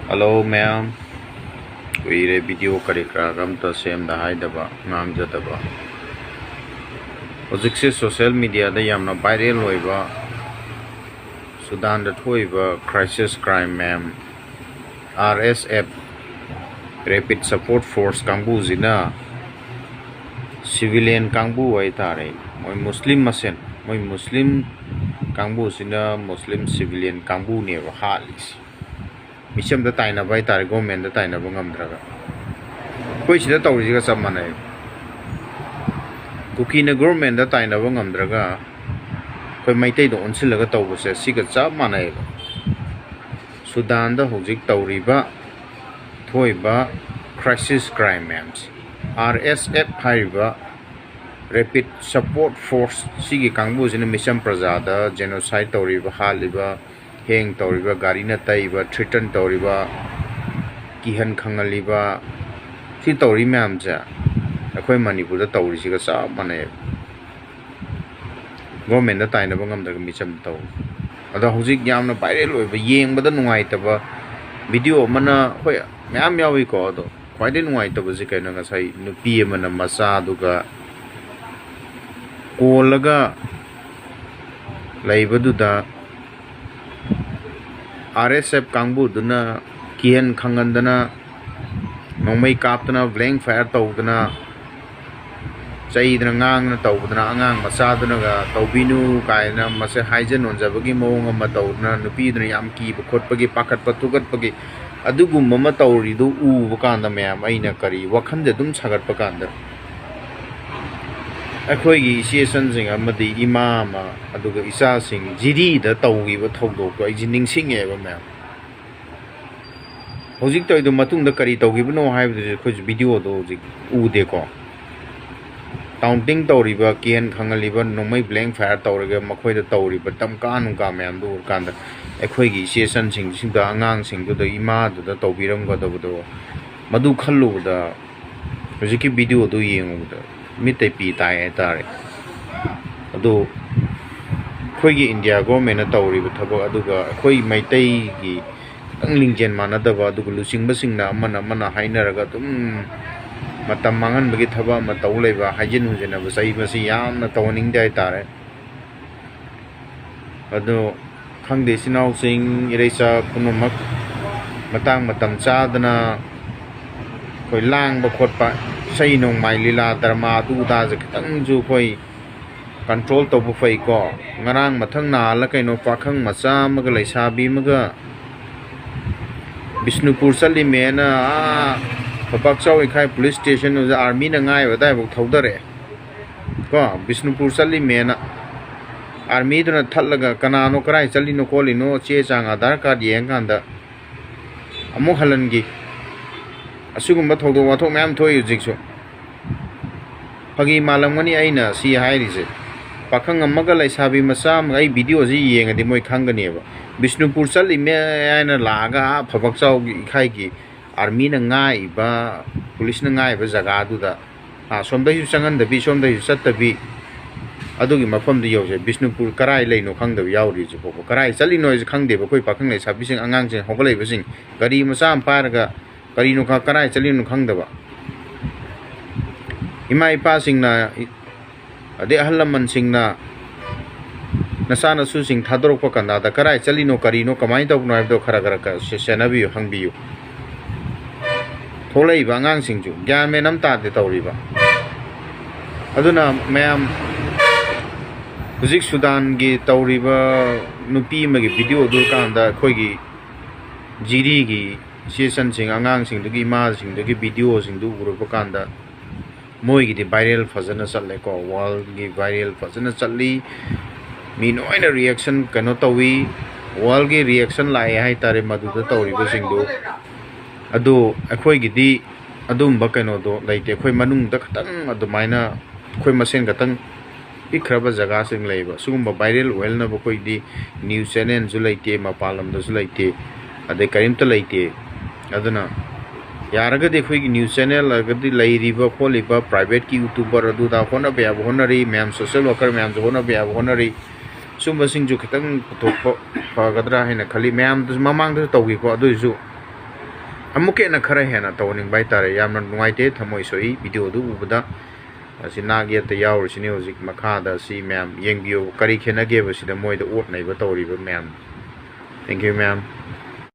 Hello, ma'am. We video karikram to same the high daba ngang jataba. Ojiksi social media da yamna viral hoiba Sudan da thoiba crisis crime ma'am RSF Rapid Support Force kangbu zina civilian kangbu ai tare moi Muslim masen moi Muslim kangbu zina Muslim civilian kangbu ne wa halis Misham da Tainaba tare government da Tainaba Ngamdraga koi sida tawri ga sam manai Kuki na government da Tainaba Ngamdraga koi Meitei da Onjanlaga Touba Siga Manei Sudan da hojik tawriba thoiba crisis crime mems RSF haiba Rapid Support Force Siga kangbu zina mission prajada genocide tawriba haliba heng tawriba gari na taiba threaten tawriba kihan khangaliba si tawri myam ja akhoi Manipur da tawri siga sa mane government da Tainaba Ngamdraga Meitei taw ada hojik yamna viral oiba yengbada nungai taba video mana hoi myam yawi ko do khwaide nungai taba ji kaina nga sai nupi mana masa duga kolaga laibaduda RSF kangbu duna kihan khangandana nongmai kaptana blank fire tawdana chaidana ngang na tawdana angang masadana ga tawbinu kaina mase haijen onjabagi mawong ama tawdana nupi dana yam ki khotpagi pakhat patugat pagi adugum mama tawri do u bakanda mayam aina kari wakhande dum sagat pakanda akhoi gi session sing amadi imama aduga isa sing jiri da tawgi ba thogdo ko ai jining sing e ba ma'am hojik toy do matung da kari tawgi bno hai bu khoj video do hojik u de ko counting tawri ba kian khangali ba nomai blank fire tawraga makhoi da tawri ba tam ka nu ka ma'am do kanda akhoi gi session sing sing da angang sing do ima do da tawbiram ga do madu khallu da hojik ki video do yengu da Meitei pi tai tare adu khoi gi India government na tawri ba thaba aduga khoi Meitei gi anglingjen manadaba aduga lusing basing na mana hainaraga tum matam mangan bagi thaba ma tawleba hajin hujena ba sai basi yamna tawning dai tare adu khangde sinau sing ireisa kunomak matang matam chadana khoi lang ba khotpa sai nong mai lila dharma tu da ja kitang ju khoi control to bu fai ko ngarang mathang na la kaino pakhang macha maga leisabi maga Bishnupur sali mena papak chau ikhai police station u army na ngai wa dai bu thodare ko Bishnupur sali mena army duna thallaga kanano karai chalino kolino che chang aadhar card yeng kanda amuk halan gi asugumba thodo wathok myam thoi jikso phagi malamgani aina si hairije pakhang amaga laisabi masam ai video ji yengadi moi khangani ba Bishnupur chali me aina laga phabak chau gi khai gi army na ngai ba police na ngai ba jaga du da somda yu changan da bi somda yu sat da bi adugi mafam de yose Bishnupur karai leino khangda yauri ji ko karai chali noi ji khangde ba koi pakhang laisabi sing angang je hogalai ba sing gari masam paraga kari no kha karai chali no khangdaba ima ipa singna ade ahlaman singna nasana su sing thadrok pa kanda da karai chali no kari no kamai tok no abdo khara khara ka senabi hangbi yu tholai ba ngang singju gyame nam ta de tawri ba aduna mayam hujik Sudan gi tawri ba nupi ma gi video dur kanda khoi gi jiri gi session sing angang sing dugi ma sing dugi video sing du uru pakanda moi gi viral fazana challe ko wall gi viral fazana challi mi noina reaction kano tawi wall gi reaction lai hai tare madu da tawri ba sing du adu akhoi gi di adum ba kano do laite khoi manung da khatang adumaina khoi masen gatang ikraba jaga sing leiba sugumba viral well na ba khoi di news channel ju laite mapalam da ju laite ade karimta laite aduna yaraga de khoi news channel agadi lairiba kholiba private ki youtuber adu da khona be abhonari ma'am social worker ma'am jona be abhonari sumba sing ju khitang thokpa pagadra haina khali ma'am du mamang du tawgi ko adu ju ꯑꯃꯨꯛꯀ ꯍꯦꯟꯅ ꯈꯔ ꯍꯦꯟꯅ ꯇꯧꯅꯤꯡꯕ ꯍꯥꯏꯇꯥꯔꯦ ꯌꯥꯝꯅ ꯅꯨꯡꯉꯥꯏꯇꯦ ꯊꯃꯣꯏ ꯁꯣꯛꯏ ꯚꯤꯗꯤꯑꯣꯗꯨ ꯎꯕꯗ ꯑꯁꯤ ꯅꯥꯛ ꯌꯦꯠꯇ ꯌꯥꯎꯔꯤꯁꯤꯅꯤ ꯍꯧꯖꯤꯛ ꯃꯈꯥꯗ ꯁꯤ ꯃꯌꯥꯝ ꯌꯦꯡꯕꯤꯌꯨ ꯀꯔꯤ ꯈꯦꯠꯅꯒꯦꯕ ꯁꯤꯗ ꯃꯣꯏꯗ ꯑꯣꯠ ꯅꯩꯕ ꯇꯧꯔꯤꯕ ꯃꯌꯥꯝ ꯊꯦꯡꯛ ꯌꯨ ꯃꯌꯥꯝ